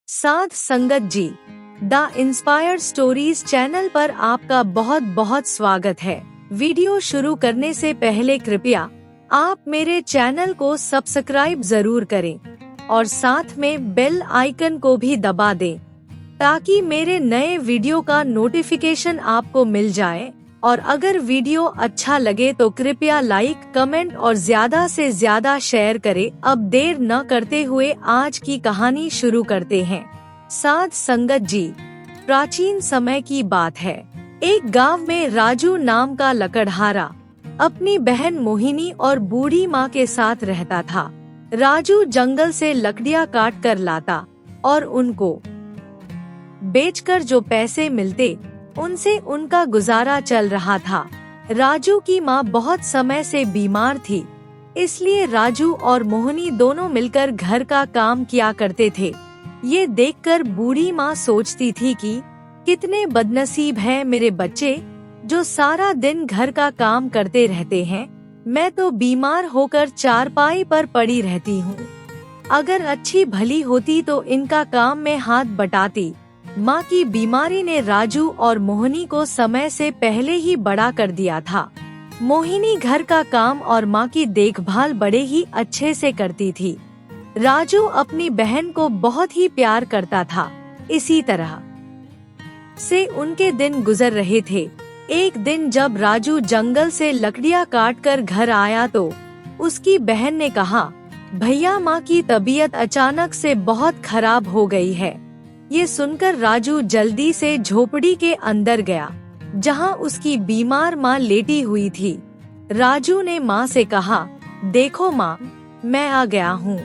साध संगत जी, the inspired stories channel पर आपका बहुत बहुत स्वागत है। वीडियो शुरू करने से पहले कृपया आप मेरे चैनल को सब्सक्राइब जरूर करें और साथ में बेल आइकन को भी दबा दें ताकि मेरे नए वीडियो का नोटिफिकेशन आपको मिल जाए। और अगर वीडियो अच्छा लगे तो कृपया लाइक, कमेंट और ज्यादा से ज्यादा शेयर करें। अब देर न करते हुए आज की कहानी शुरू करते हैं। साध संगत जी, प्राचीन समय की बात है। एक गांव में राजू नाम का लकड़हारा अपनी बहन मोहिनी और बूढ़ी माँ के साथ रहता था। राजू जंगल से लकड़ियाँ काट कर लाता और उनको बेचकर जो पैसे मिलते उनसे उनका गुजारा चल रहा था। राजू की माँ बहुत समय से बीमार थी, इसलिए राजू और मोहिनी दोनों मिलकर घर का काम किया करते थे। ये देखकर बूढ़ी माँ सोचती थी कि कितने बदनसीब हैं मेरे बच्चे जो सारा दिन घर का काम करते रहते हैं। मैं तो बीमार होकर चारपाई पर पड़ी रहती हूँ। अगर अच्छी भली होती तो इनका काम में हाथ बटाती। माँ की बीमारी ने राजू और मोहिनी को समय से पहले ही बड़ा कर दिया था। मोहिनी घर का काम और माँ की देखभाल बड़े ही अच्छे से करती थी। राजू अपनी बहन को बहुत ही प्यार करता था। इसी तरह से उनके दिन गुजर रहे थे। एक दिन जब राजू जंगल से लकड़ियाँ काट कर घर आया तो उसकी बहन ने कहा, भैया माँ की तबीयत अचानक से बहुत खराब हो गई है। ये सुनकर राजू जल्दी से झोपड़ी के अंदर गया जहां उसकी बीमार माँ लेटी हुई थी। राजू ने माँ से कहा, देखो माँ, मैं आ गया हूँ।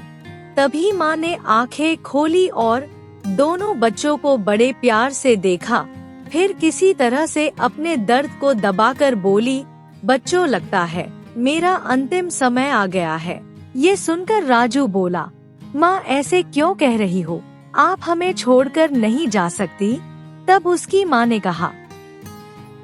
तभी माँ ने आंखें खोली और दोनों बच्चों को बड़े प्यार से देखा। फिर किसी तरह से अपने दर्द को दबाकर बोली, बच्चों, लगता है मेरा अंतिम समय आ गया है। ये सुनकर राजू बोला, माँ, ऐसे क्यों कह रही हो? आप हमें छोड़कर नहीं जा सकती। तब उसकी माँ ने कहा,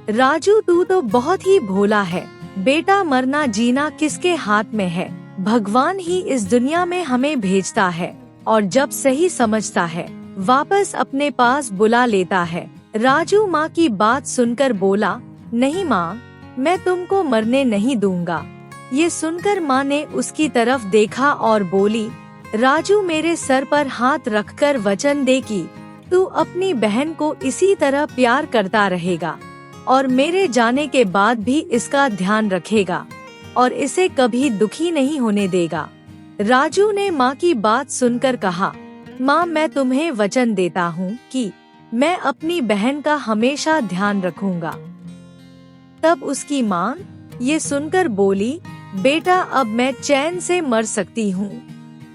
राजू, तू तो बहुत ही भोला है बेटा। मरना जीना किसके हाथ में है? भगवान ही इस दुनिया में हमें भेजता है और जब सही समझता है वापस अपने पास बुला लेता है। राजू माँ की बात सुनकर बोला, नहीं माँ, मैं तुमको मरने नहीं दूंगा। ये सुनकर माँ ने उसकी तरफ देखा और बोली, राजू, मेरे सर पर हाथ रखकर वचन दे कि तू अपनी बहन को इसी तरह प्यार करता रहेगा और मेरे जाने के बाद भी इसका ध्यान रखेगा और इसे कभी दुखी नहीं होने देगा। राजू ने माँ की बात सुनकर कहा, माँ, मैं तुम्हें वचन देता हूँ कि मैं अपनी बहन का हमेशा ध्यान रखूंगा। तब उसकी माँ ये सुनकर बोली, बेटा, अब मैं चैन से मर सकती हूँ।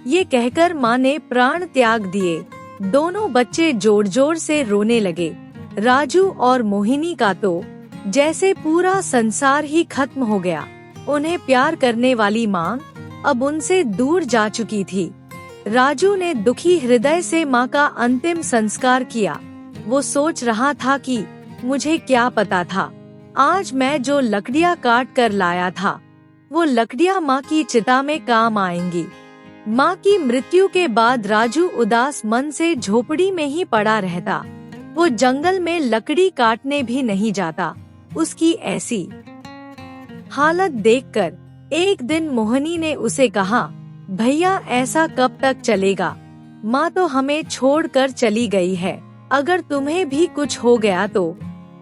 ये कहकर माँ ने प्राण त्याग दिए। दोनों बच्चे जोर जोर से रोने लगे। राजू और मोहिनी का तो जैसे पूरा संसार ही खत्म हो गया। उन्हें प्यार करने वाली माँ अब उनसे दूर जा चुकी थी। राजू ने दुखी हृदय से माँ का अंतिम संस्कार किया। वो सोच रहा था कि मुझे क्या पता था, आज मैं जो लकड़ियाँ काट कर लाया था वो लकड़ियाँ माँ की चिता में काम आएंगी। माँ की मृत्यु के बाद राजू उदास मन से झोपड़ी में ही पड़ा रहता। वो जंगल में लकड़ी काटने भी नहीं जाता। उसकी ऐसी हालत देखकर एक दिन मोहिनी ने उसे कहा, भैया, ऐसा कब तक चलेगा? माँ तो हमें छोड़कर चली गई है। अगर तुम्हें भी कुछ हो गया तो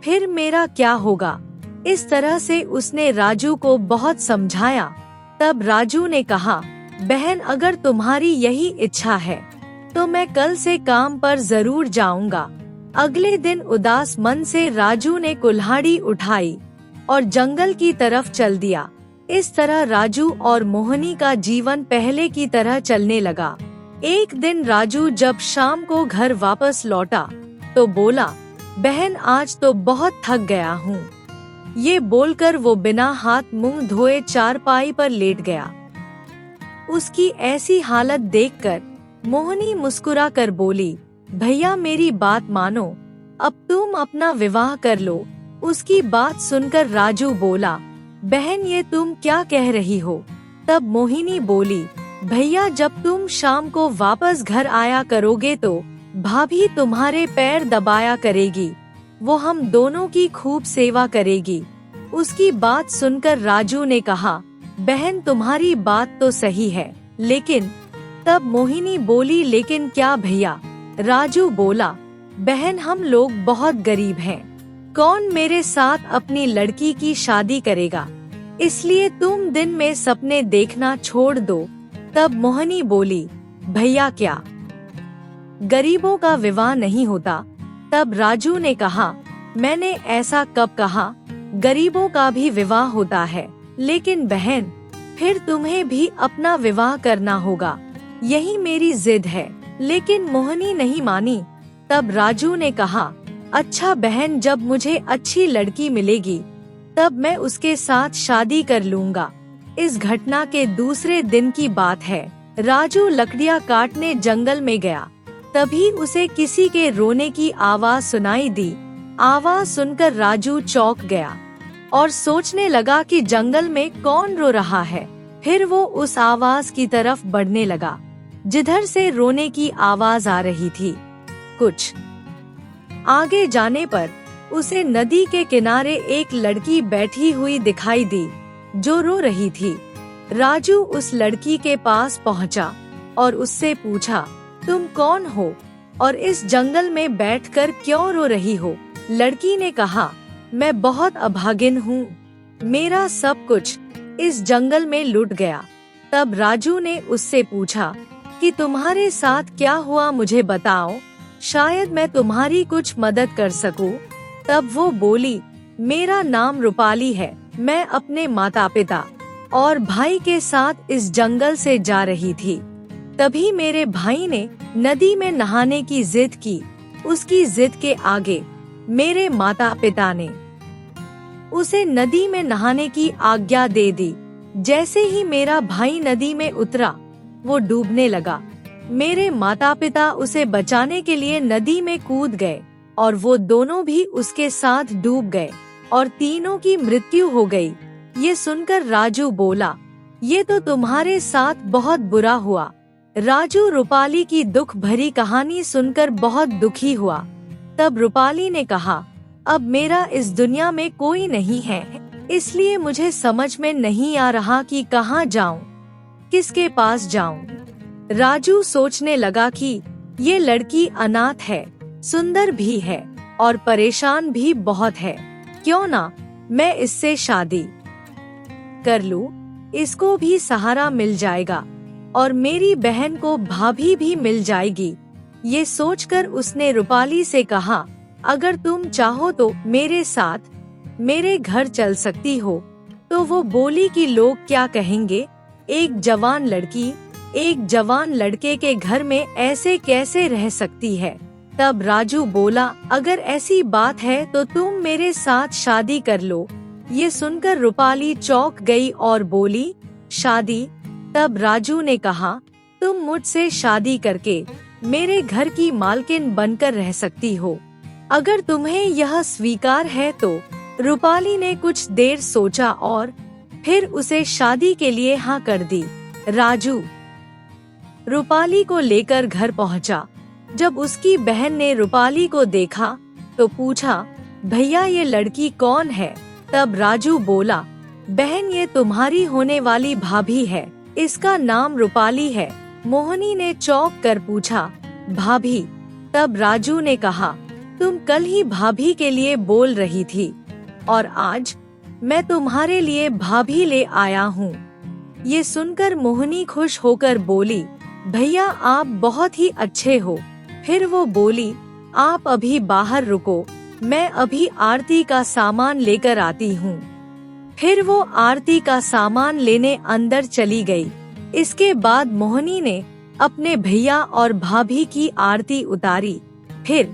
फिर मेरा क्या होगा? इस तरह से उसने राजू को बहुत समझाया। तब राजू ने कहा, बहन, अगर तुम्हारी यही इच्छा है तो मैं कल से काम पर जरूर जाऊंगा। अगले दिन उदास मन से राजू ने कुल्हाड़ी उठाई और जंगल की तरफ चल दिया। इस तरह राजू और मोहिनी का जीवन पहले की तरह चलने लगा। एक दिन राजू जब शाम को घर वापस लौटा तो बोला, बहन, आज तो बहुत थक गया हूँ। ये बोलकर वो बिना हाथ मुंह धोए चारपाई पर लेट गया। उसकी ऐसी हालत देखकर मोहिनी मुस्कुरा कर बोली, भैया, मेरी बात मानो, अब तुम अपना विवाह कर लो। उसकी बात सुनकर राजू बोला, बहन, ये तुम क्या कह रही हो? तब मोहिनी बोली, भैया, जब तुम शाम को वापस घर आया करोगे तो भाभी तुम्हारे पैर दबाया करेगी, वो हम दोनों की खूब सेवा करेगी। उसकी बात सुनकर राजू ने कहा, बहन तुम्हारी बात तो सही है, लेकिन तब मोहिनी बोली, लेकिन क्या भैया? राजू बोला, बहन हम लोग बहुत गरीब हैं, कौन मेरे साथ अपनी लड़की की शादी करेगा, इसलिए तुम दिन में सपने देखना छोड़ दो। तब मोहिनी बोली, भैया क्या गरीबों का विवाह नहीं होता? तब राजू ने कहा, मैंने ऐसा कब कहा, गरीबों का भी विवाह होता है, लेकिन बहन फिर तुम्हें भी अपना विवाह करना होगा, यही मेरी जिद है। लेकिन मोहिनी नहीं मानी। तब राजू ने कहा, अच्छा बहन, जब मुझे अच्छी लड़की मिलेगी तब मैं उसके साथ शादी कर लूँगा। इस घटना के दूसरे दिन की बात है। राजू लकड़ियाँ काटने जंगल में गया, तभी उसे किसी के रोने की आवाज सुनाई दी। आवाज सुनकर राजू चौंक गया और सोचने लगा कि जंगल में कौन रो रहा है। फिर वो उस आवाज की तरफ बढ़ने लगा जिधर से रोने की आवाज आ रही थी। कुछ आगे जाने पर उसे नदी के किनारे एक लड़की बैठी हुई दिखाई दी जो रो रही थी। राजू उस लड़की के पास पहुंचा और उससे पूछा, तुम कौन हो और इस जंगल में बैठकर क्यों रो रही हो? लड़की ने कहा, मैं बहुत अभागिन हूँ, मेरा सब कुछ इस जंगल में लुट गया। तब राजू ने उससे पूछा कि तुम्हारे साथ क्या हुआ, मुझे बताओ, शायद मैं तुम्हारी कुछ मदद कर सकूं। तब वो बोली, मेरा नाम रूपाली है, मैं अपने माता पिता और भाई के साथ इस जंगल से जा रही थी। तभी मेरे भाई ने नदी में नहाने की जिद की। उसकी जिद के आगे मेरे माता पिता ने उसे नदी में नहाने की आज्ञा दे दी। जैसे ही मेरा भाई नदी में उतरा, वो डूबने लगा। मेरे माता पिता उसे बचाने के लिए नदी में कूद गए और वो दोनों भी उसके साथ डूब गए और तीनों की मृत्यु हो गई। ये सुनकर राजू बोला, ये तो तुम्हारे साथ बहुत बुरा हुआ। राजू रूपाली की दुख भरी कहानी सुनकर बहुत दुखी हुआ। तब रूपाली ने कहा, अब मेरा इस दुनिया में कोई नहीं है, इसलिए मुझे समझ में नहीं आ रहा कि कहाँ जाऊं, किसके पास जाऊं। राजू सोचने लगा कि ये लड़की अनाथ है, सुंदर भी है और परेशान भी बहुत है, क्यों ना मैं इससे शादी कर लूं, इसको भी सहारा मिल जाएगा और मेरी बहन को भाभी भी मिल जाएगी। ये सोचकर उसने रूपाली से कहा, अगर तुम चाहो तो मेरे साथ मेरे घर चल सकती हो। तो वो बोली कि लोग क्या कहेंगे, एक जवान लड़की एक जवान लड़के के घर में ऐसे कैसे रह सकती है। तब राजू बोला, अगर ऐसी बात है तो तुम मेरे साथ शादी कर लो। ये सुनकर रूपाली चौंक गई और बोली, शादी? तब राजू ने कहा, तुम मुझसे शादी करके मेरे घर की मालकिन बनकर रह सकती हो, अगर तुम्हें यह स्वीकार है तो। रूपाली ने कुछ देर सोचा और फिर उसे शादी के लिए हाँ कर दी। राजू रूपाली को लेकर घर पहुंचा। जब उसकी बहन ने रूपाली को देखा तो पूछा, भैया ये लड़की कौन है? तब राजू बोला, बहन ये तुम्हारी होने वाली भाभी है, इसका नाम रूपाली है। मोहिनी ने चौंक कर पूछा, भाभी? तब राजू ने कहा, तुम कल ही भाभी के लिए बोल रही थी और आज मैं तुम्हारे लिए भाभी ले आया हूँ। ये सुनकर मोहिनी खुश होकर बोली, भैया आप बहुत ही अच्छे हो। फिर वो बोली, आप अभी बाहर रुको, मैं अभी आरती का सामान लेकर आती हूँ। फिर वो आरती का सामान लेने अंदर चली गई। इसके बाद मोहिनी ने अपने भैया और भाभी की आरती उतारी, फिर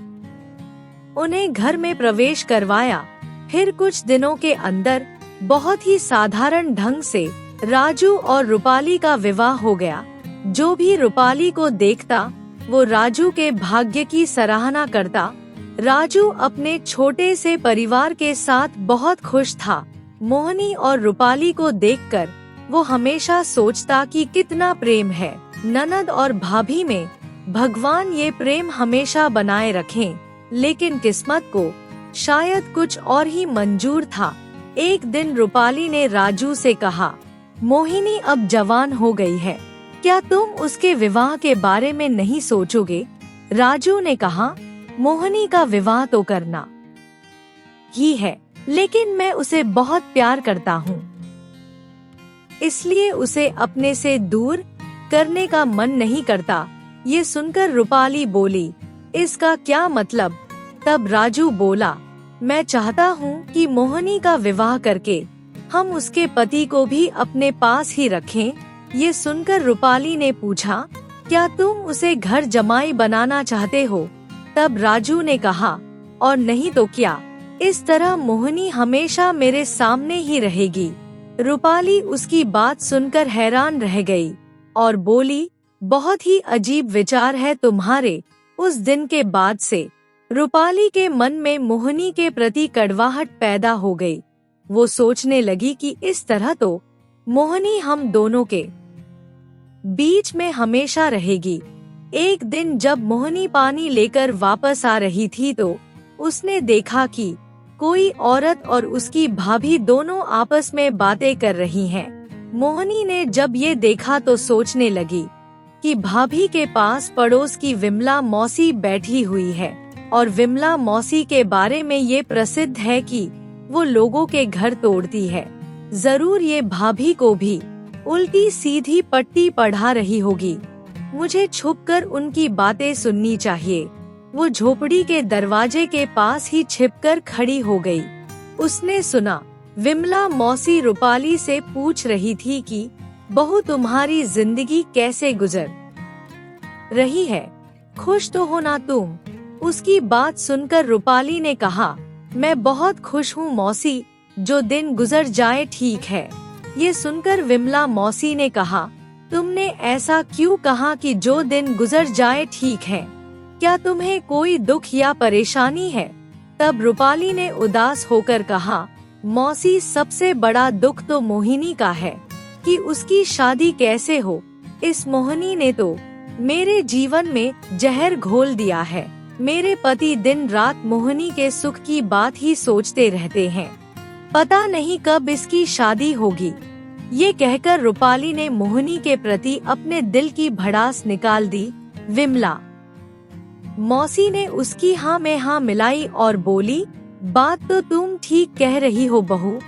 उन्हें घर में प्रवेश करवाया। फिर कुछ दिनों के अंदर बहुत ही साधारण ढंग से राजू और रूपाली का विवाह हो गया। जो भी रूपाली को देखता वो राजू के भाग्य की सराहना करता। राजू अपने छोटे से परिवार के साथ बहुत खुश था। मोहिनी और रूपाली को देखकर वो हमेशा सोचता कि कितना प्रेम है। ननद और भाभी में भगवान ये प्रेम हमेशा बनाए रखें। लेकिन किस्मत को शायद कुछ और ही मंजूर था। एक दिन रूपाली ने राजू से कहा, मोहिनी अब जवान हो गई है, क्या तुम उसके विवाह के बारे में नहीं सोचोगे? राजू ने कहा, मोहिनी का विवाह तो करना ही है, लेकिन मैं उसे बहुत प्यार करता हूँ, इसलिए उसे अपने से दूर करने का मन नहीं करता। ये सुनकर रूपाली बोली, इसका क्या मतलब? तब राजू बोला, मैं चाहता हूँ कि मोहिनी का विवाह करके हम उसके पति को भी अपने पास ही रखें। ये सुनकर रूपाली ने पूछा, क्या तुम उसे घर जमाई बनाना चाहते हो? तब राजू ने कहा, और नहीं तो क्या, इस तरह मोहिनी हमेशा मेरे सामने ही रहेगी। रूपाली उसकी बात सुनकर हैरान रह गई और बोली, बहुत ही अजीब विचार है तुम्हारे। उस दिन के बाद से रूपाली के मन में मोहिनी के प्रति कड़वाहट पैदा हो गई। वो सोचने लगी कि इस तरह तो मोहिनी हम दोनों के बीच में हमेशा रहेगी। एक दिन जब मोहिनी पानी लेकर वापस आ रही थी तो उसने देखा कि कोई औरत और उसकी भाभी दोनों आपस में बातें कर रही हैं। मोहिनी ने जब ये देखा तो सोचने लगी कि भाभी के पास पड़ोस की विमला मौसी बैठी हुई है और विमला मौसी के बारे में ये प्रसिद्ध है कि वो लोगों के घर तोड़ती है। जरूर ये भाभी को भी उल्टी सीधी पट्टी पढ़ा रही होगी। मुझे छुपकर उनकी बातें सुननी चाहिए। वो झोपड़ी के दरवाजे के पास ही छिपकर खड़ी हो गई। उसने सुना विमला मौसी रूपाली से पूछ रही थी कि बहू तुम्हारी जिंदगी कैसे गुजर रही है, खुश तो हो ना तुम? उसकी बात सुनकर रूपाली ने कहा, मैं बहुत खुश हूँ मौसी, जो दिन गुजर जाए ठीक है। ये सुनकर विमला मौसी ने कहा, तुमने ऐसा क्यों कहा कि जो दिन गुजर जाए ठीक है? क्या तुम्हें कोई दुख या परेशानी है? तब रूपाली ने उदास होकर कहा, मौसी सबसे बड़ा दुख तो मोहिनी का है कि उसकी शादी कैसे हो। इस मोहिनी ने तो मेरे जीवन में जहर घोल दिया है। मेरे पति दिन रात मोहिनी के सुख की बात ही सोचते रहते हैं। पता नहीं कब इसकी शादी होगी। ये कहकर रूपाली ने मोहिनी के प्रति अपने दिल की भड़ास निकाल दी। विमला मौसी ने उसकी हाँ में हाँ मिलाई और बोली, बात तो तुम ठीक कह रही हो बहू।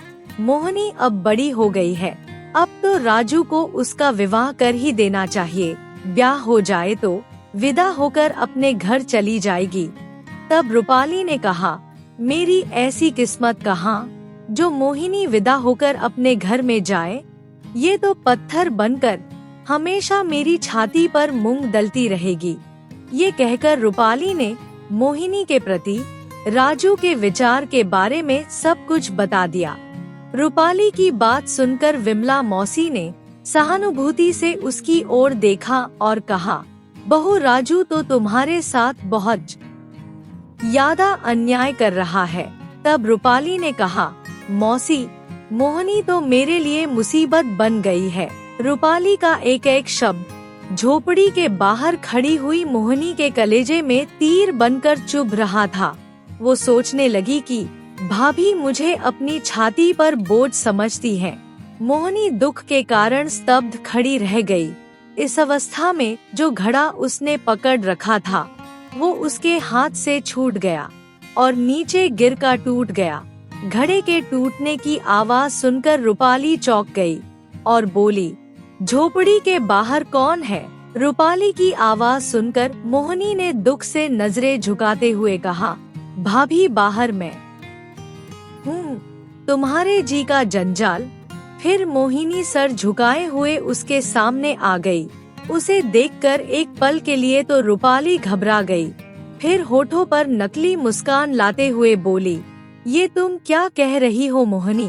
मोहिनी अब बड़ी हो गई है, अब तो राजू को उसका विवाह कर ही देना चाहिए। ब्याह हो जाए तो विदा होकर अपने घर चली जाएगी। तब रूपाली ने कहा, मेरी ऐसी किस्मत कहाँ जो मोहिनी विदा होकर अपने घर में जाए। ये तो पत्थर बनकर हमेशा मेरी छाती पर मूंग दलती रहेगी। ये कहकर रूपाली ने मोहिनी के प्रति राजू के विचार के बारे में सब कुछ बता दिया। रूपाली की बात सुनकर विमला मौसी ने सहानुभूति से उसकी ओर देखा और कहा, बहू राजू तो तुम्हारे साथ बहुत ज्यादा अन्याय कर रहा है। तब रूपाली ने कहा, मौसी मोहिनी तो मेरे लिए मुसीबत बन गई है। रूपाली का एक एक शब्द झोपड़ी के बाहर खड़ी हुई मोहिनी के कलेजे में तीर बनकर चुभ रहा था। वो सोचने लगी कि भाभी मुझे अपनी छाती पर बोझ समझती है। मोहिनी दुख के कारण स्तब्ध खड़ी रह गई। इस अवस्था में जो घड़ा उसने पकड़ रखा था वो उसके हाथ से छूट गया और नीचे गिर कर टूट गया। घड़े के टूटने की आवाज सुनकर रूपाली चौंक गई और बोली, झोपड़ी के बाहर कौन है? रूपाली की आवाज सुनकर मोहिनी ने दुख से नजरें झुकाते हुए कहा, भाभी बाहर मैं हूँ, तुम्हारे जी का जंजाल। फिर मोहिनी सर झुकाए हुए उसके सामने आ गई। उसे देखकर एक पल के लिए तो रूपाली घबरा गई, फिर होठों पर नकली मुस्कान लाते हुए बोली, ये तुम क्या कह रही हो मोहिनी?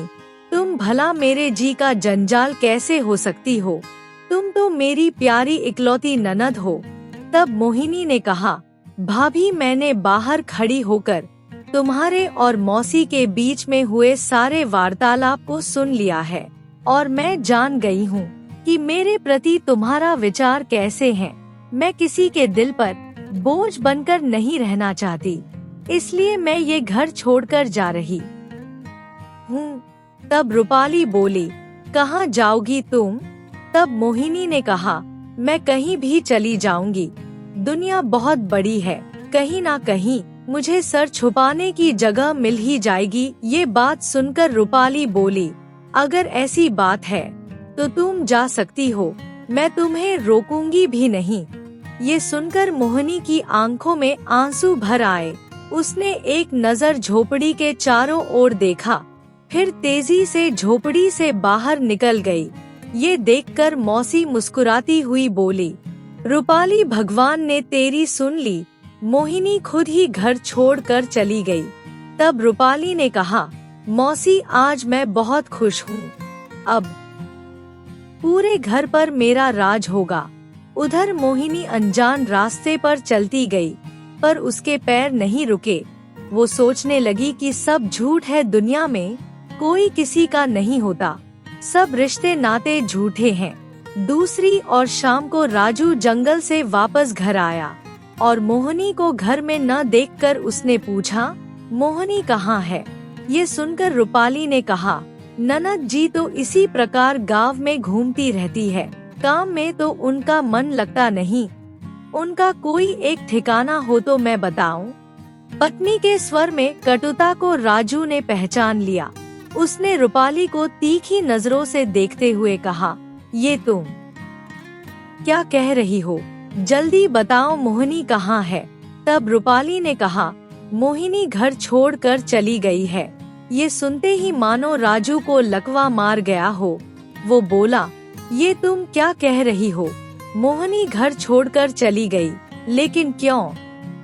तुम भला मेरे जी का जंजाल कैसे हो सकती हो? तुम तो मेरी प्यारी इकलौती ननद हो। तब मोहिनी ने कहा, भाभी मैंने बाहर खड़ी होकर तुम्हारे और मौसी के बीच में हुए सारे वार्तालाप को सुन लिया है और मैं जान गई हूँ कि मेरे प्रति तुम्हारा विचार कैसे है। मैं किसी के दिल पर बोझ बनकर नहीं रहना चाहती, इसलिए मैं ये घर छोड़कर जा रही हूँ। तब रूपाली बोली, कहाँ जाओगी तुम? तब मोहिनी ने कहा, मैं कहीं भी चली जाऊंगी। दुनिया बहुत बड़ी है, कहीं ना कहीं मुझे सर छुपाने की जगह मिल ही जाएगी। ये बात सुनकर रूपाली बोली, अगर ऐसी बात है तो तुम जा सकती हो, मैं तुम्हें रोकूंगी भी नहीं। ये सुनकर मोहिनी की आंखों में आंसू भर आए। उसने एक नजर झोपड़ी के चारों ओर देखा, फिर तेजी से झोपड़ी से बाहर निकल गई। ये देखकर मौसी मुस्कुराती हुई बोली, रूपाली, भगवान ने तेरी सुन ली। मोहिनी खुद ही घर छोड़कर चली गई। तब रूपाली ने कहा, मौसी, आज मैं बहुत खुश हूँ। अब पूरे घर पर मेरा राज होगा। उधर मोहिनी अनजान रास्ते पर चलती गई, पर उसके पैर नहीं रुके। वो सोचने लगी कि सब झूठ है, दुनिया में कोई किसी का नहीं होता, सब रिश्ते नाते झूठे हैं। दूसरी और शाम को राजू जंगल से वापस घर आया और मोहिनी को घर में न देखकर उसने पूछा, मोहिनी कहाँ है? ये सुनकर रूपाली ने कहा, ननद जी तो इसी प्रकार गांव में घूमती रहती है, काम में तो उनका मन लगता नहीं। उनका कोई एक ठिकाना हो तो मैं बताऊं? पत्नी के स्वर में कटुता को राजू ने पहचान लिया। उसने रूपाली को तीखी नजरों से देखते हुए कहा, ये तुम क्या कह रही हो? जल्दी बताओ, मोहिनी कहाँ है? तब रूपाली ने कहा, मोहिनी घर छोड़कर चली गई है। ये सुनते ही मानो राजू को लकवा मार गया हो। वो बोला, ये तुम क्या कह रही हो? मोहिनी घर छोड़कर चली गई, लेकिन क्यों?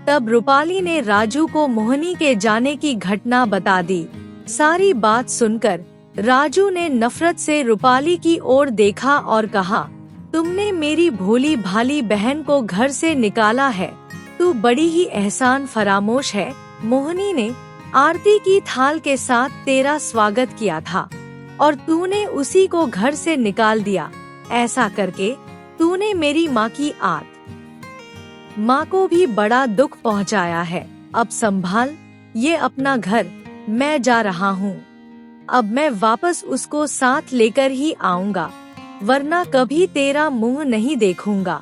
तब रूपाली ने राजू को मोहिनी के जाने की घटना बता दी। सारी बात सुनकर राजू ने नफरत से रूपाली की ओर देखा और कहा, तुमने मेरी भोली भाली बहन को घर से निकाला है, तू बड़ी ही एहसान फरामोश है। मोहिनी ने आरती की थाल के साथ तेरा स्वागत किया था और तूने उसी को घर से निकाल दिया। ऐसा करके तूने मेरी माँ की माँ को भी बड़ा दुख पहुँचाया है। अब संभाल ये अपना घर, मैं जा रहा हूँ। अब मैं वापस उसको साथ लेकर ही आऊँगा, वरना कभी तेरा मुंह नहीं देखूंगा।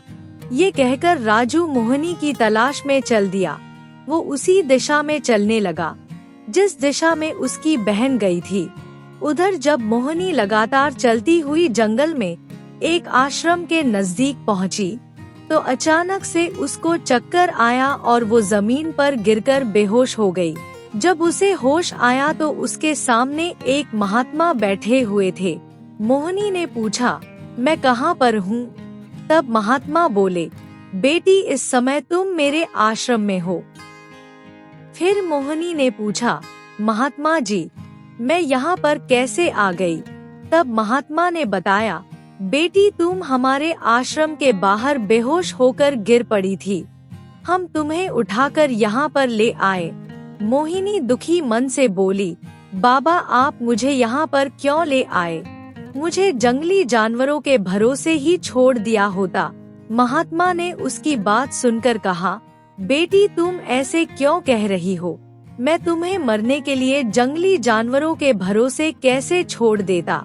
ये कहकर राजू मोहिनी की तलाश में चल दिया। वो उसी दिशा में चलने लगा जिस दिशा में उसकी बहन गई थी। उधर जब मोहिनी लगातार चलती हुई जंगल में एक आश्रम के नजदीक पहुंची, तो अचानक से उसको चक्कर आया और वो जमीन पर गिरकर बेहोश हो गई। जब उसे होश आया तो उसके सामने एक महात्मा बैठे हुए थे। मोहिनी ने पूछा, मैं कहाँ पर हूँ? तब महात्मा बोले, बेटी, इस समय तुम मेरे आश्रम में हो। फिर मोहिनी ने पूछा, महात्मा जी, मैं यहाँ पर कैसे आ गई? तब महात्मा ने बताया, बेटी, तुम हमारे आश्रम के बाहर बेहोश होकर गिर पड़ी थी, हम तुम्हें उठाकर यहाँ पर ले आए। मोहिनी दुखी मन से बोली, बाबा, आप मुझे यहाँ पर क्यों ले आए? मुझे जंगली जानवरों के भरोसे ही छोड़ दिया होता। महात्मा ने उसकी बात सुनकर कहा, बेटी, तुम ऐसे क्यों कह रही हो? मैं तुम्हें मरने के लिए जंगली जानवरों के भरोसे कैसे छोड़ देता?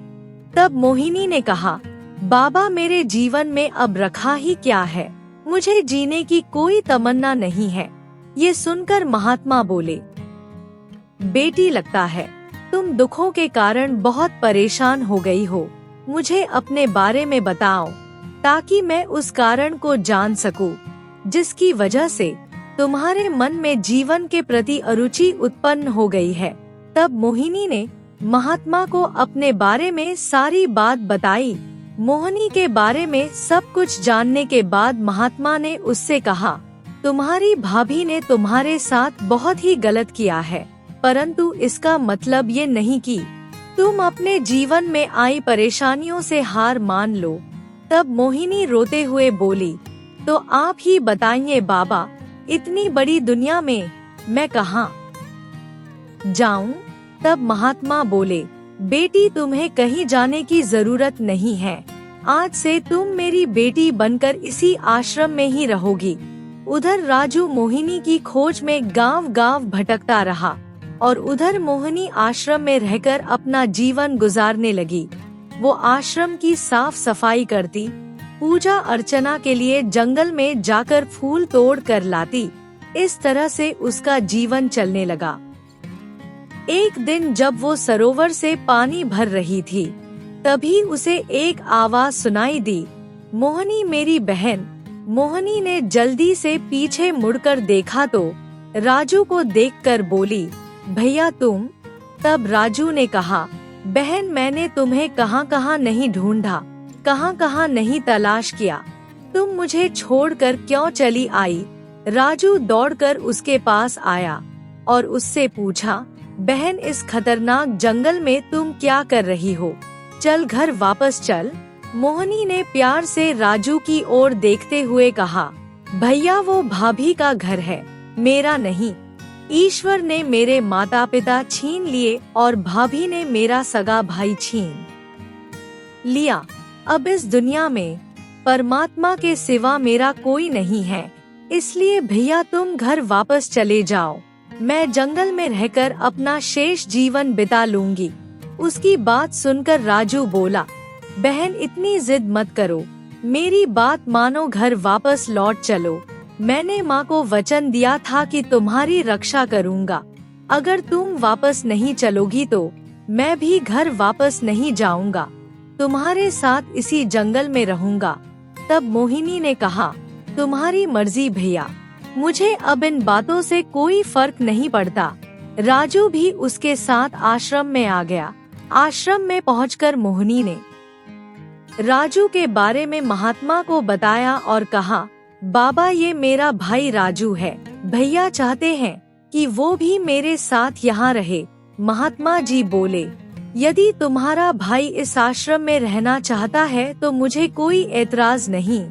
तब मोहिनी ने कहा, बाबा, मेरे जीवन में अब रखा ही क्या है, मुझे जीने की कोई तमन्ना नहीं है। ये सुनकर महात्मा बोले, बेटी, लगता है तुम दुखों के कारण बहुत परेशान हो गई हो। मुझे अपने बारे में बताओ ताकि मैं उस कारण को जान सकूं, जिसकी वजह से तुम्हारे मन में जीवन के प्रति अरुचि उत्पन्न हो गई है। तब मोहिनी ने महात्मा को अपने बारे में सारी बात बताई। मोहिनी के बारे में सब कुछ जानने के बाद महात्मा ने उससे कहा, तुम्हारी भाभी ने तुम्हारे साथ बहुत ही गलत किया है, परंतु इसका मतलब ये नहीं कि तुम अपने जीवन में आई परेशानियों से हार मान लो। तब मोहिनी रोते हुए बोली, तो आप ही बताइए बाबा, इतनी बड़ी दुनिया में मैं कहाँ जाऊं? तब महात्मा बोले, बेटी, तुम्हें कहीं जाने की जरूरत नहीं है। आज से तुम मेरी बेटी बनकर इसी आश्रम में ही रहोगी। उधर राजू मोहिनी की खोज में गांव-गांव भटकता रहा और उधर मोहिनी आश्रम में रहकर अपना जीवन गुजारने लगी। वो आश्रम की साफ सफाई करती, पूजा अर्चना के लिए जंगल में जाकर फूल तोड़ कर लाती। इस तरह से उसका जीवन चलने लगा। एक दिन जब वो सरोवर से पानी भर रही थी, तभी उसे एक आवाज सुनाई दी, मोहिनी मेरी बहन। मोहिनी ने जल्दी से पीछे मुड़कर देखा तो राजू को देखकर बोली, भैया तुम? तब राजू ने कहा, बहन मैंने तुम्हें कहाँ कहाँ नहीं ढूंढा, कहाँ कहाँ नहीं तलाश किया, तुम मुझे छोड़कर क्यों चली आई? राजू दौड़कर उसके पास आया और उससे पूछा, बहन इस खतरनाक जंगल में तुम क्या कर रही हो? चल घर वापस चल। मोहिनी ने प्यार से राजू की ओर देखते हुए कहा, भैया वो भाभी का घर है, मेरा नहीं। ईश्वर ने मेरे माता पिता छीन लिए और भाभी ने मेरा सगा भाई छीन लिया। अब इस दुनिया में परमात्मा के सिवा मेरा कोई नहीं है, इसलिए भैया तुम घर वापस चले जाओ। मैं जंगल में रहकर अपना शेष जीवन बिता लूंगी। उसकी बात सुनकर राजू बोला, बहन इतनी जिद मत करो, मेरी बात मानो, घर वापस लौट चलो। मैंने माँ को वचन दिया था कि तुम्हारी रक्षा करूँगा। अगर तुम वापस नहीं चलोगी तो मैं भी घर वापस नहीं जाऊँगा, तुम्हारे साथ इसी जंगल में रहूँगा। तब मोहिनी ने कहा, तुम्हारी मर्जी भैया, मुझे अब इन बातों से कोई फर्क नहीं पड़ता। राजू भी उसके साथ आश्रम में आ गया। आश्रम में पहुंचकर मोहिनी ने राजू के बारे में महात्मा को बताया और कहा, बाबा ये मेरा भाई राजू है, भैया चाहते हैं कि वो भी मेरे साथ यहाँ रहे। महात्मा जी बोले, यदि तुम्हारा भाई इस आश्रम में रहना चाहता है तो मुझे कोई एतराज नहीं।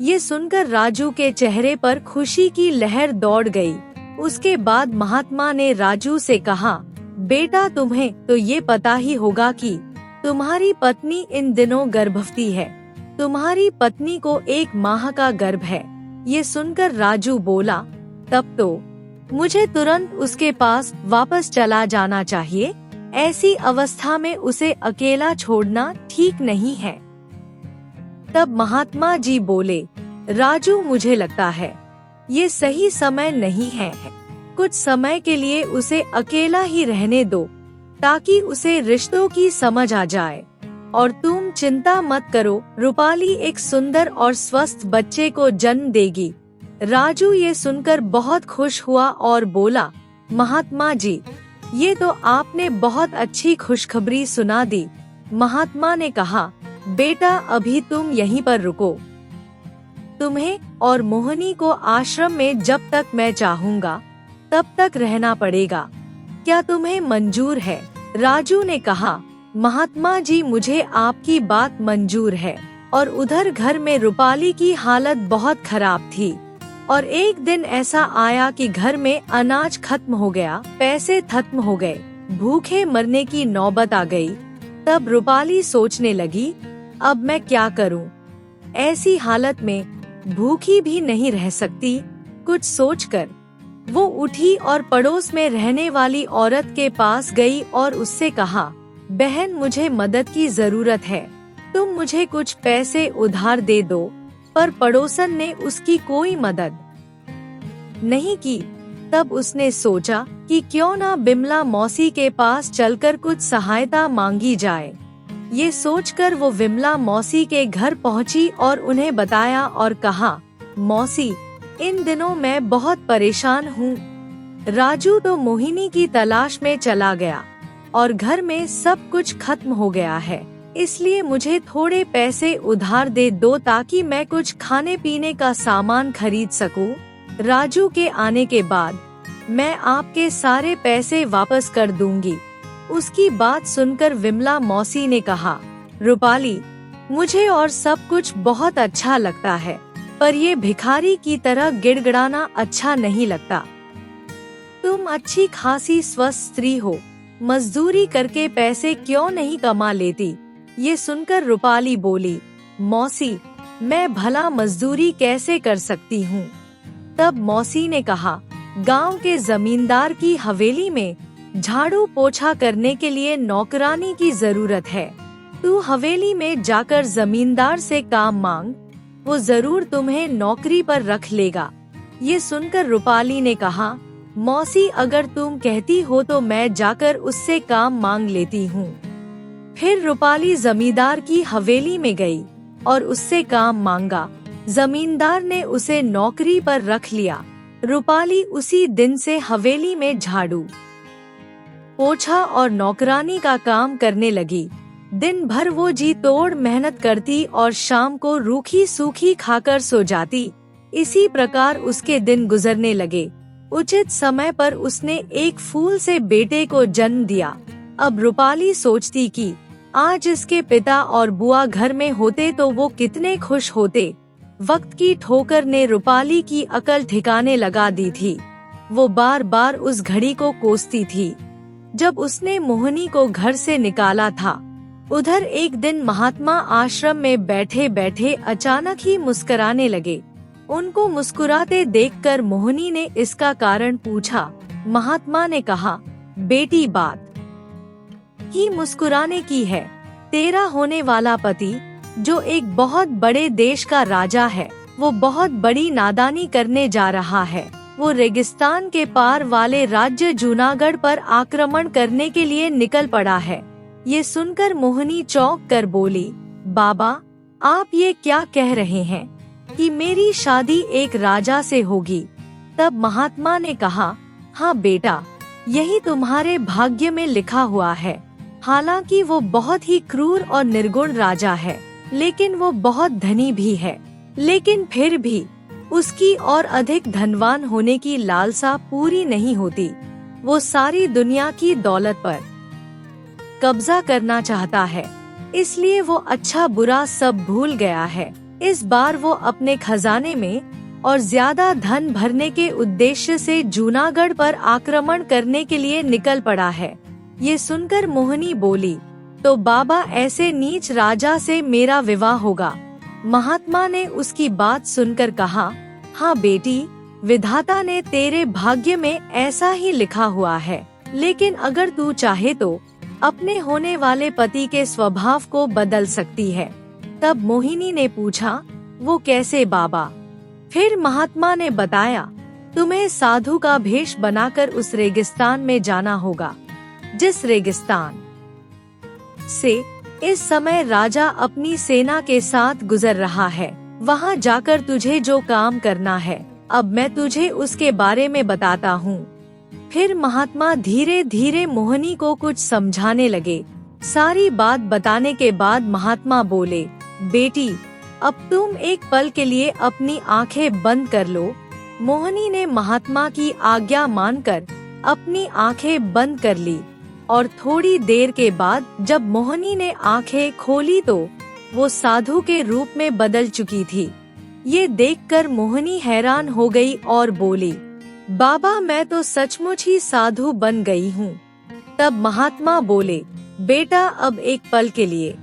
ये सुनकर राजू के चेहरे पर खुशी की लहर दौड़ गई। उसके बाद महात्मा ने राजू से कहा, बेटा तुम्हें तो ये पता ही होगा कि तुम्हारी पत्नी इन दिनों गर्भवती है। तुम्हारी पत्नी को 1 माह का गर्भ है। ये सुनकर राजू बोला, तब तो मुझे तुरंत उसके पास वापस चला जाना चाहिए। ऐसी अवस्था में उसे अकेला छोड़ना ठीक नहीं है। तब महात्मा जी बोले, राजू मुझे लगता है ये सही समय नहीं है। कुछ समय के लिए उसे अकेला ही रहने दो ताकि उसे रिश्तों की समझ आ जाए। और तुम चिंता मत करो, रूपाली एक सुंदर और स्वस्थ बच्चे को जन्म देगी। राजू ये सुनकर बहुत खुश हुआ और बोला, महात्मा जी ये तो आपने बहुत अच्छी खुशखबरी सुना दी। महात्मा ने कहा, बेटा अभी तुम यहीं पर रुको, तुम्हें और मोहिनी को आश्रम में जब तक मैं चाहूँगा तब तक रहना पड़ेगा। क्या तुम्हें मंजूर है? राजू ने कहा, महात्मा जी मुझे आपकी बात मंजूर है। और उधर घर में रूपाली की हालत बहुत खराब थी और एक दिन ऐसा आया कि घर में अनाज खत्म हो गया, पैसे खत्म हो गए, भूखे मरने की नौबत आ गई। तब रूपाली सोचने लगी, अब मैं क्या करूं? ऐसी हालत में भूखी भी नहीं रह सकती। कुछ सोचकर वो उठी और पड़ोस में रहने वाली औरत के पास गई और उससे कहा, बहन मुझे मदद की जरूरत है, तुम मुझे कुछ पैसे उधार दे दो। पर पड़ोसन ने उसकी कोई मदद नहीं की। तब उसने सोचा कि क्यों ना बिमला मौसी के पास चलकर कुछ सहायता मांगी जाए। ये सोचकर वो विमला मौसी के घर पहुंची और उन्हें बताया और कहा, मौसी इन दिनों मैं बहुत परेशान हूँ। राजू तो मोहिनी की तलाश में चला गया और घर में सब कुछ खत्म हो गया है, इसलिए मुझे थोड़े पैसे उधार दे दो ताकि मैं कुछ खाने पीने का सामान खरीद सकूं। राजू के आने के बाद मैं आपके सारे पैसे वापस कर दूंगी। उसकी बात सुनकर विमला मौसी ने कहा, रूपाली मुझे और सब कुछ बहुत अच्छा लगता है, पर ये भिखारी की तरह गिड़गिड़ाना अच्छा नहीं लगता। तुम अच्छी खासी स्वस्थ स्त्री हो, मजदूरी करके पैसे क्यों नहीं कमा लेती? ये सुनकर रूपाली बोली, मौसी, मैं भला मजदूरी कैसे कर सकती हूँ? तब मौसी ने कहा, गांव के जमींदार की हवेली में झाड़ू पोछा करने के लिए नौकरानी की जरूरत है। तू हवेली में जाकर जमींदार से काम मांग, वो जरूर तुम्हें नौकरी पर रख लेगा। ये सुनकर रूपाली ने कहा, मौसी, अगर तुम कहती हो तो मैं जाकर उससे काम मांग लेती हूँ। फिर रूपाली जमींदार की हवेली में गई और उससे काम मांगा। जमींदार ने उसे नौकरी पर रख लिया। रूपाली उसी दिन से हवेली में झाड़ू पोछा और नौकरानी का काम करने लगी। दिन भर वो जी तोड़ मेहनत करती और शाम को रूखी सूखी खाकर सो जाती। इसी प्रकार उसके दिन गुजरने लगे। उचित समय पर उसने एक फूल से बेटे को जन्म दिया। अब रूपाली सोचती कि आज इसके पिता और बुआ घर में होते तो वो कितने खुश होते। वक्त की ठोकर ने रूपाली की अकल ठिकाने लगा दी थी। वो बार बार उस घड़ी को कोसती थी जब उसने मोहिनी को घर से निकाला था। उधर एक दिन महात्मा आश्रम में बैठे बैठे अचानक ही मुस्कुराने लगे। उनको मुस्कुराते देखकर मोहिनी ने इसका कारण पूछा। महात्मा ने कहा, बेटी, बात ही मुस्कुराने की है। तेरा होने वाला पति, जो एक बहुत बड़े देश का राजा है, वो बहुत बड़ी नादानी करने जा रहा है। वो रेगिस्तान के पार वाले राज्य जूनागढ़ पर आक्रमण करने के लिए निकल पड़ा है। ये सुनकर मोहिनी चौंक कर बोली, बाबा, आप ये क्या कह रहे हैं कि मेरी शादी एक राजा से होगी? तब महात्मा ने कहा, हाँ बेटा, यही तुम्हारे भाग्य में लिखा हुआ है। हालांकि वो बहुत ही क्रूर और निर्गुण राजा है, लेकिन वो बहुत धनी भी है। लेकिन फिर भी उसकी और अधिक धनवान होने की लालसा पूरी नहीं होती। वो सारी दुनिया की दौलत पर कब्जा करना चाहता है, इसलिए वो अच्छा बुरा सब भूल गया है। इस बार वो अपने खजाने में और ज्यादा धन भरने के उद्देश्य से जूनागढ़ पर आक्रमण करने के लिए निकल पड़ा है। ये सुनकर मोहिनी बोली, तो बाबा, ऐसे नीच राजा से मेरा विवाह होगा? महात्मा ने उसकी बात सुनकर कहा, हाँ बेटी, विधाता ने तेरे भाग्य में ऐसा ही लिखा हुआ है। लेकिन अगर तू चाहे तो अपने होने वाले पति के स्वभाव को बदल सकती है। तब मोहिनी ने पूछा, वो कैसे बाबा? फिर महात्मा ने बताया, तुम्हें साधु का भेष बनाकर उस रेगिस्तान में जाना होगा, जिस रेगिस्तान से इस समय राजा अपनी सेना के साथ गुजर रहा है। वहाँ जाकर तुझे जो काम करना है, अब मैं तुझे उसके बारे में बताता हूँ। फिर महात्मा धीरे धीरे मोहिनी को कुछ समझाने लगे। सारी बात बताने के बाद महात्मा बोले, बेटी, अब तुम एक पल के लिए अपनी आंखें बंद कर लो। मोहिनी ने महात्मा की आज्ञा मानकर अपनी आंखें बंद कर ली और थोड़ी देर के बाद जब मोहिनी ने आंखें खोली तो वो साधु के रूप में बदल चुकी थी। ये देखकर मोहिनी हैरान हो गई और बोली, बाबा, मैं तो सचमुच ही साधु बन गई हूँ। तब महात्मा बोले, बेटा, अब एक पल के लिए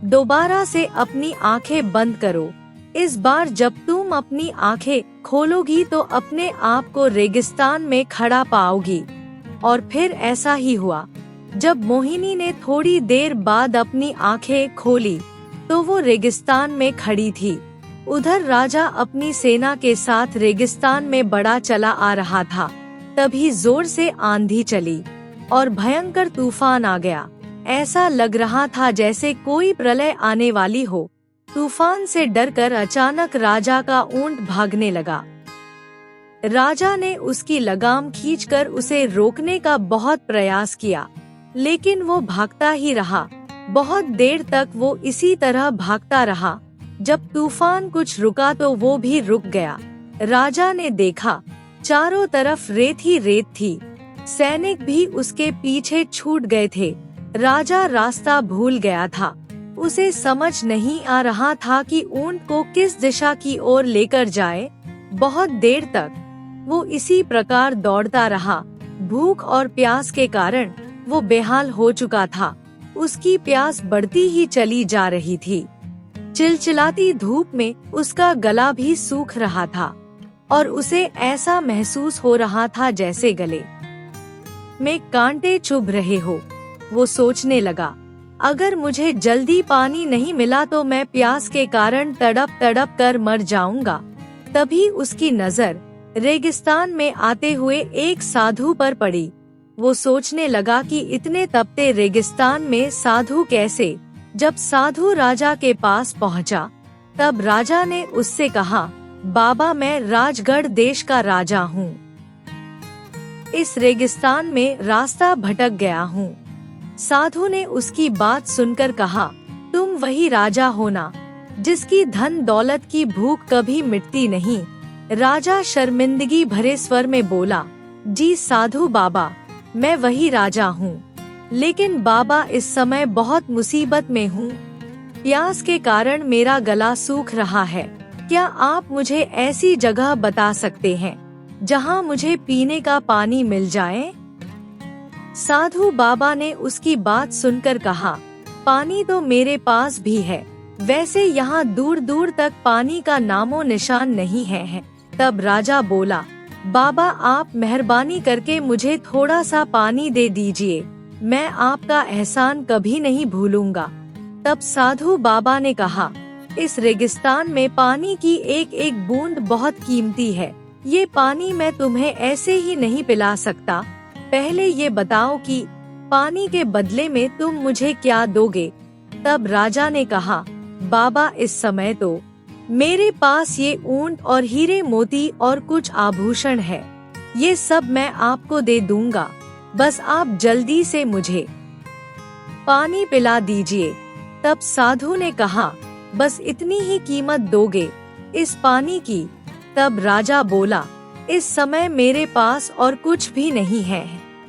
दोबारा से अपनी आंखें बंद करो। इस बार जब तुम अपनी आंखें खोलोगी तो अपने आप को रेगिस्तान में खड़ा पाओगी। और फिर ऐसा ही हुआ। जब मोहिनी ने थोड़ी देर बाद अपनी आंखें खोली तो वो रेगिस्तान में खड़ी थी। उधर राजा अपनी सेना के साथ रेगिस्तान में बढ़ा चला आ रहा था। तभी जोर से आंधी चली और भयंकर तूफान आ गया। ऐसा लग रहा था जैसे कोई प्रलय आने वाली हो। तूफान से डरकर अचानक राजा का ऊंट भागने लगा। राजा ने उसकी लगाम खींचकर उसे रोकने का बहुत प्रयास किया, लेकिन वो भागता ही रहा। बहुत देर तक वो इसी तरह भागता रहा। जब तूफान कुछ रुका तो वो भी रुक गया। राजा ने देखा चारों तरफ रेत ही रेत थी। सैनिक भी उसके पीछे छूट गए थे। राजा रास्ता भूल गया था। उसे समझ नहीं आ रहा था कि ऊंट को किस दिशा की ओर लेकर जाए। बहुत देर तक वो इसी प्रकार दौड़ता रहा। भूख और प्यास के कारण वो बेहाल हो चुका था। उसकी प्यास बढ़ती ही चली जा रही थी। चिलचिलाती धूप में उसका गला भी सूख रहा था और उसे ऐसा महसूस हो रहा था जैसे गले में कांटे चुभ रहे हो। वो सोचने लगा, अगर मुझे जल्दी पानी नहीं मिला तो मैं प्यास के कारण तड़प तड़प कर मर जाऊंगा। तभी उसकी नजर रेगिस्तान में आते हुए एक साधु पर पड़ी। वो सोचने लगा कि इतने तपते रेगिस्तान में साधु कैसे। जब साधु राजा के पास पहुंचा, तब राजा ने उससे कहा, बाबा मैं राजगढ़ देश का राजा हूँ। इस रेगिस्तान में रास्ता भटक गया हूँ। साधु ने उसकी बात सुनकर कहा, तुम वही राजा हो ना, जिसकी धन दौलत की भूख कभी मिटती नहीं। राजा शर्मिंदगी भरे स्वर में बोला, जी साधु बाबा, मैं वही राजा हूँ, लेकिन बाबा इस समय बहुत मुसीबत में हूँ। प्यास के कारण मेरा गला सूख रहा है। क्या आप मुझे ऐसी जगह बता सकते हैं जहाँ मुझे पीने का पानी मिल जाए? साधु बाबा ने उसकी बात सुनकर कहा, पानी तो मेरे पास भी है, वैसे यहाँ दूर दूर तक पानी का नामो निशान नहीं है। तब राजा बोला, बाबा आप मेहरबानी करके मुझे थोड़ा सा पानी दे दीजिए, मैं आपका एहसान कभी नहीं भूलूंगा। तब साधु बाबा ने कहा, इस रेगिस्तान में पानी की एक एक बूंद बहुत कीमती है। ये पानी मैं तुम्हें ऐसे ही नहीं पिला सकता। पहले ये बताओ कि पानी के बदले में तुम मुझे क्या दोगे? तब राजा ने कहा, बाबा इस समय तो मेरे पास ये ऊंट और हीरे मोती और कुछ आभूषण है, ये सब मैं आपको दे दूंगा, बस आप जल्दी से मुझे पानी पिला दीजिए। तब साधु ने कहा, बस इतनी ही कीमत दोगे इस पानी की? तब राजा बोला, इस समय मेरे पास और कुछ भी नहीं है।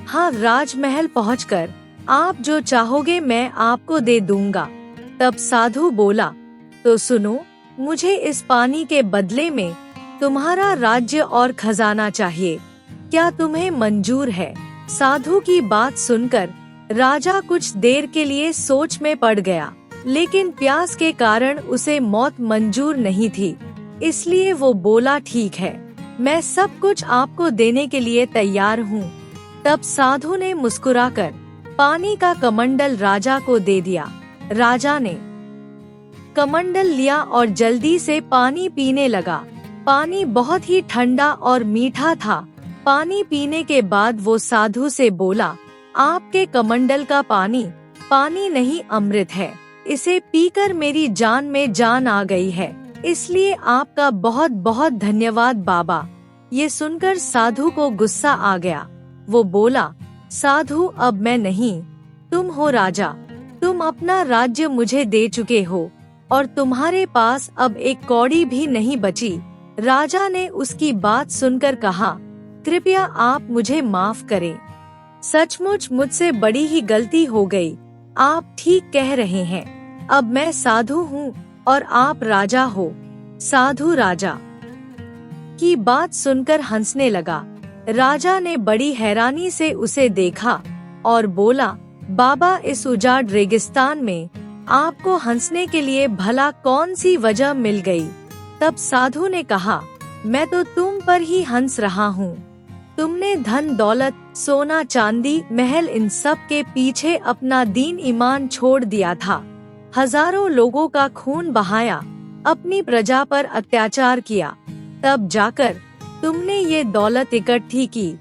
हाँ, राजमहल पहुंचकर आप जो चाहोगे मैं आपको दे दूंगा। तब साधु बोला, तो सुनो, मुझे इस पानी के बदले में तुम्हारा राज्य और खजाना चाहिए, क्या तुम्हें मंजूर है? साधु की बात सुनकर राजा कुछ देर के लिए सोच में पड़ गया, लेकिन प्यास के कारण उसे मौत मंजूर नहीं थी, इसलिए वो बोला, ठीक है, मैं सब कुछ आपको देने के लिए तैयार हूँ। तब साधु ने मुस्कुराकर पानी का कमंडल राजा को दे दिया। राजा ने कमंडल लिया और जल्दी से पानी पीने लगा। पानी बहुत ही ठंडा और मीठा था। पानी पीने के बाद वो साधु से बोला, आपके कमंडल का पानी नहीं अमृत है, इसे पीकर मेरी जान में जान आ गई है, इसलिए आपका बहुत बहुत धन्यवाद बाबा। ये सुनकर साधु को गुस्सा आ गया। वो बोला, साधु अब मैं नहीं, तुम हो राजा, तुम अपना राज्य मुझे दे चुके हो और तुम्हारे पास अब एक कौड़ी भी नहीं बची। राजा ने उसकी बात सुनकर कहा, कृपया आप मुझे माफ करें, सचमुच मुझसे बड़ी ही गलती हो गई। आप ठीक कह रहे हैं, अब मैं साधु हूँ और आप राजा हो। साधु राजा की बात सुनकर हंसने लगा। राजा ने बड़ी हैरानी से उसे देखा और बोला, बाबा इस उजाड़ रेगिस्तान में आपको हंसने के लिए भला कौन सी वजह मिल गई? तब साधु ने कहा, मैं तो तुम पर ही हंस रहा हूँ। तुमने धन दौलत, सोना चांदी, महल, इन सब के पीछे अपना दीन ईमान छोड़ दिया था, हजारों लोगों का खून बहाया, अपनी प्रजा पर अत्याचार किया, तब जाकर तुमने ये दौलत इकट्ठी की,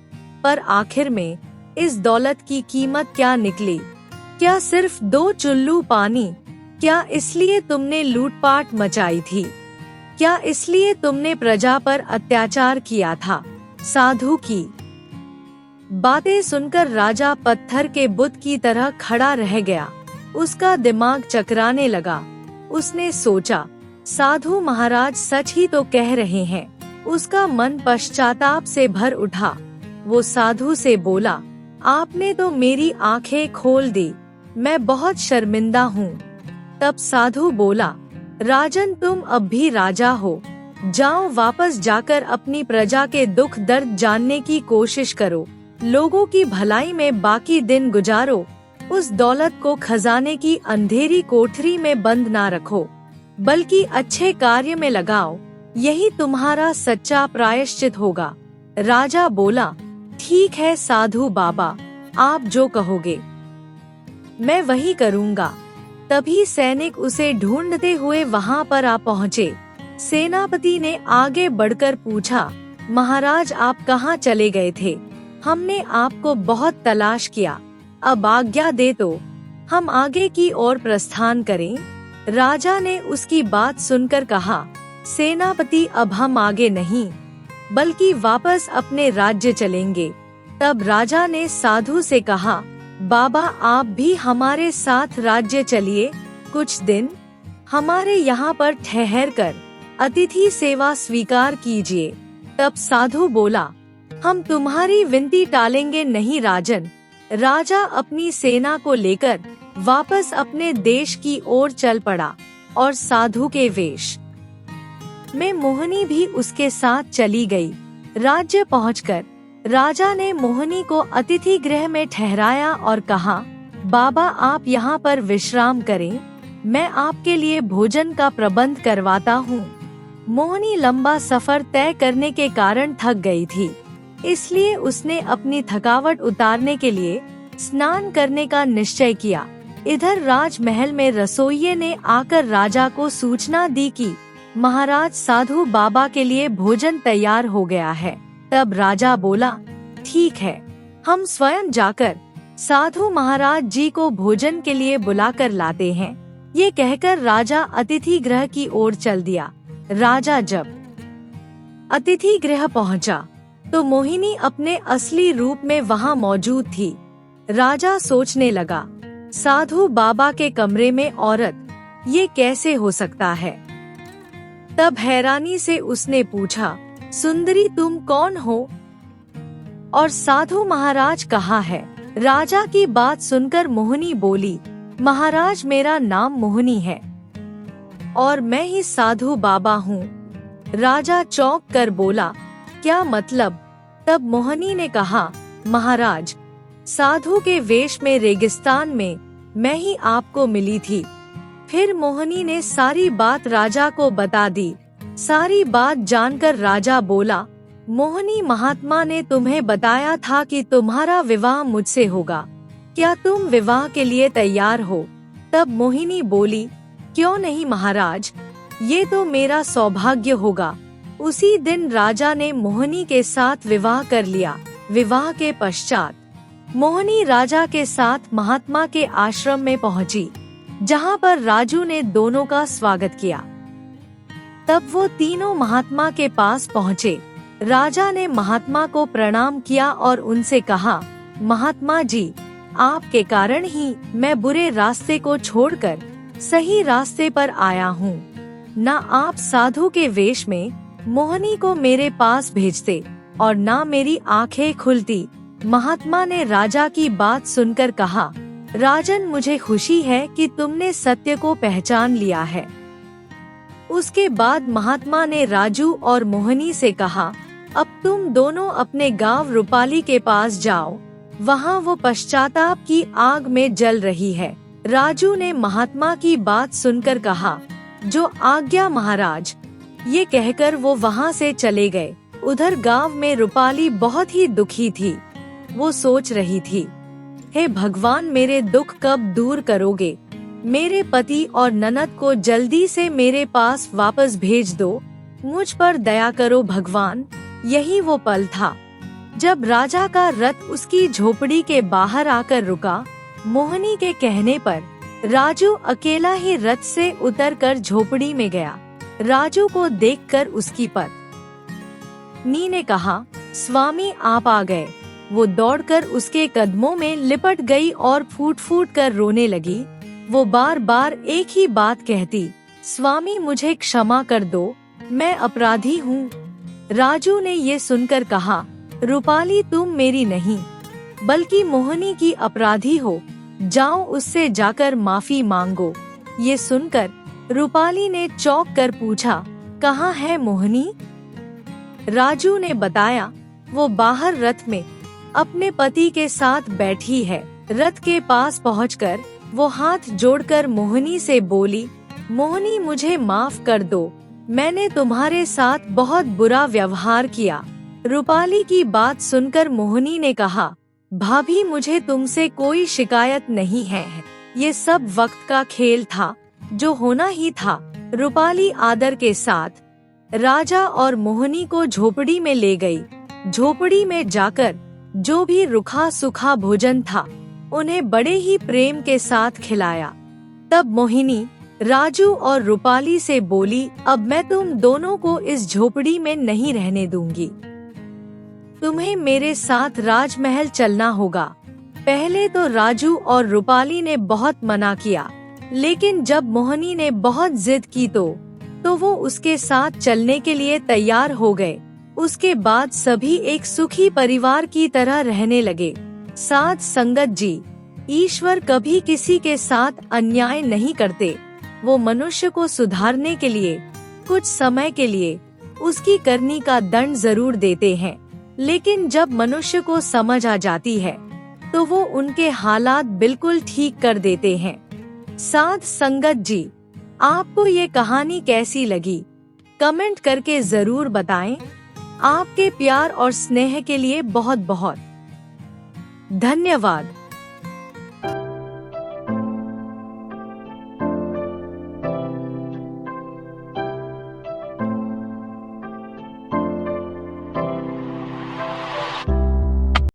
पर आखिर में इस दौलत की कीमत क्या निकली? क्या सिर्फ 2 चुल्लू पानी? क्या इसलिए तुमने लूटपाट मचाई थी? क्या इसलिए तुमने प्रजा पर अत्याचार किया था? साधु की बातें सुनकर राजा पत्थर के बुत की तरह खड़ा रह गया। उसका दिमाग चकराने लगा। उसने सोचा, साधु महाराज सच ही तो कह रहे हैं। उसका मन पश्चाताप से भर उठा। वो साधु से बोला, आपने तो मेरी आंखें खोल दी, मैं बहुत शर्मिंदा हूँ। तब साधु बोला, राजन तुम अब भी राजा हो, जाओ वापस जाकर अपनी प्रजा के दुख दर्द जानने की कोशिश करो, लोगों की भलाई में बाकी दिन गुजारो, उस दौलत को खजाने की अंधेरी कोठरी में बंद ना रखो। बल्कि अच्छे कार्य में लगाओ, यही तुम्हारा सच्चा प्रायश्चित होगा। राजा बोला, ठीक है साधु बाबा, आप जो कहोगे मैं वही करूँगा। तभी सैनिक उसे ढूंढते हुए वहाँ पर आ पहुँचे। सेनापति ने आगे बढ़कर पूछा, महाराज आप कहाँ चले गए थे? हमने आपको बहुत तलाश किया, अब आज्ञा दे तो हम आगे की ओर प्रस्थान करें। राजा ने उसकी बात सुनकर कहा, सेनापति अब हम आगे नहीं बल्कि वापस अपने राज्य चलेंगे। तब राजा ने साधु से कहा, बाबा आप भी हमारे साथ राज्य चलिए, कुछ दिन हमारे यहाँ पर ठहर कर अतिथि सेवा स्वीकार कीजिए। तब साधु बोला, हम तुम्हारी विनती टालेंगे नहीं राजन। राजा अपनी सेना को लेकर वापस अपने देश की ओर चल पड़ा और साधु के वेश में मोहिनी भी उसके साथ चली गई। राज्य पहुंचकर राजा ने मोहिनी को अतिथि गृह में ठहराया और कहा, बाबा आप यहाँ पर विश्राम करें, मैं आपके लिए भोजन का प्रबंध करवाता हूँ। मोहिनी लंबा सफर तय करने के कारण थक गई थी, इसलिए उसने अपनी थकावट उतारने के लिए स्नान करने का निश्चय किया। इधर राजमहल में रसोइये ने आकर राजा को सूचना दी कि महाराज साधु बाबा के लिए भोजन तैयार हो गया है। तब राजा बोला, ठीक है, हम स्वयं जाकर साधु महाराज जी को भोजन के लिए बुलाकर लाते हैं। ये कहकर राजा अतिथि गृह की ओर चल दिया। राजा जब अतिथि गृह पहुंचा तो मोहिनी अपने असली रूप में वहां मौजूद थी। राजा सोचने लगा, साधु बाबा के कमरे में औरत, ये कैसे हो सकता है? तब हैरानी से उसने पूछा, सुंदरी तुम कौन हो और साधु महाराज कहाँ है? राजा की बात सुनकर मोहिनी बोली, महाराज मेरा नाम मोहिनी है और मैं ही साधु बाबा हूँ। राजा चौंक कर बोला, क्या मतलब? तब मोहिनी ने कहा, महाराज साधु के वेश में रेगिस्तान में मैं ही आपको मिली थी। फिर मोहिनी ने सारी बात राजा को बता दी। सारी बात जानकर राजा बोला, मोहिनी महात्मा ने तुम्हें बताया था कि तुम्हारा विवाह मुझसे होगा, क्या तुम विवाह के लिए तैयार हो? तब मोहिनी बोली, क्यों नहीं महाराज, ये तो मेरा सौभाग्य होगा। उसी दिन राजा ने मोहिनी के साथ विवाह कर लिया। विवाह के पश्चात मोहिनी राजा के साथ महात्मा के आश्रम में पहुंची, जहां पर राजू ने दोनों का स्वागत किया। तब वो तीनों महात्मा के पास पहुँचे। राजा ने महात्मा को प्रणाम किया और उनसे कहा, महात्मा जी, आपके कारण ही मैं बुरे रास्ते को छोड़कर सही रास्ते पर आया हूँ। न आप साधु के वेश में मोहिनी को मेरे पास भेजते और न मेरी आंखें खुलती। महात्मा ने राजा की बात सुनकर कहा, राजन मुझे खुशी है कि तुमने सत्य को पहचान लिया है। उसके बाद महात्मा ने राजू और मोहिनी से कहा, अब तुम दोनों अपने गांव रूपाली के पास जाओ, वहाँ वो पश्चाताप की आग में जल रही है। राजू ने महात्मा की बात सुनकर कहा, जो आज्ञा महाराज। ये कहकर वो वहाँ से चले गए। उधर गांव में रूपाली बहुत ही दुखी थी। वो सोच रही थी, हे भगवान मेरे दुख कब दूर करोगे? मेरे पति और ननद को जल्दी से मेरे पास वापस भेज दो, मुझ पर दया करो भगवान। यही वो पल था जब राजा का रथ उसकी झोपड़ी के बाहर आकर रुका। मोहिनी के कहने पर राजू अकेला ही रथ से उतरकर झोपड़ी में गया। राजू को देखकर उसकी पत्नी ने कहा, स्वामी आप आ गए। वो दौड़कर उसके कदमों में लिपट गई और फूट फूट कर रोने लगी। वो बार बार एक ही बात कहती, स्वामी मुझे क्षमा कर दो, मैं अपराधी हूँ। राजू ने ये सुनकर कहा, रूपाली तुम मेरी नहीं बल्कि मोहिनी की अपराधी हो, जाओ उससे जाकर माफी मांगो। ये सुनकर रूपाली ने चौंक कर पूछा, कहाँ है मोहिनी? राजू ने बताया, वो बाहर रथ में अपने पति के साथ बैठी है। रथ के पास पहुंचकर वो हाथ जोड़कर मोहिनी से बोली, मोहिनी मुझे माफ कर दो, मैंने तुम्हारे साथ बहुत बुरा व्यवहार किया। रूपाली की बात सुनकर मोहिनी ने कहा, भाभी मुझे तुमसे कोई शिकायत नहीं है, ये सब वक्त का खेल था, जो होना ही था। रूपाली आदर के साथ राजा और मोहिनी को झोपड़ी में ले गई। झोपड़ी में जाकर जो भी रूखा सूखा भोजन था उन्हें बड़े ही प्रेम के साथ खिलाया। तब मोहिनी राजू और रूपाली से बोली, अब मैं तुम दोनों को इस झोपड़ी में नहीं रहने दूंगी, तुम्हें मेरे साथ राजमहल चलना होगा। पहले तो राजू और रूपाली ने बहुत मना किया, लेकिन जब मोहिनी ने बहुत जिद की तो वो उसके साथ चलने के लिए तैयार हो गए। उसके बाद सभी एक सुखी परिवार की तरह रहने लगे। साथ संगत जी, ईश्वर कभी किसी के साथ अन्याय नहीं करते। वो मनुष्य को सुधारने के लिए कुछ समय के लिए उसकी करनी का दंड जरूर देते हैं, लेकिन जब मनुष्य को समझ आ जाती है तो वो उनके हालात बिल्कुल ठीक कर देते हैं। साथ संगत जी, आपको ये कहानी कैसी लगी कमेंट करके जरूर बताएं। आपके प्यार और स्नेह के लिए बहुत बहुत धन्यवाद।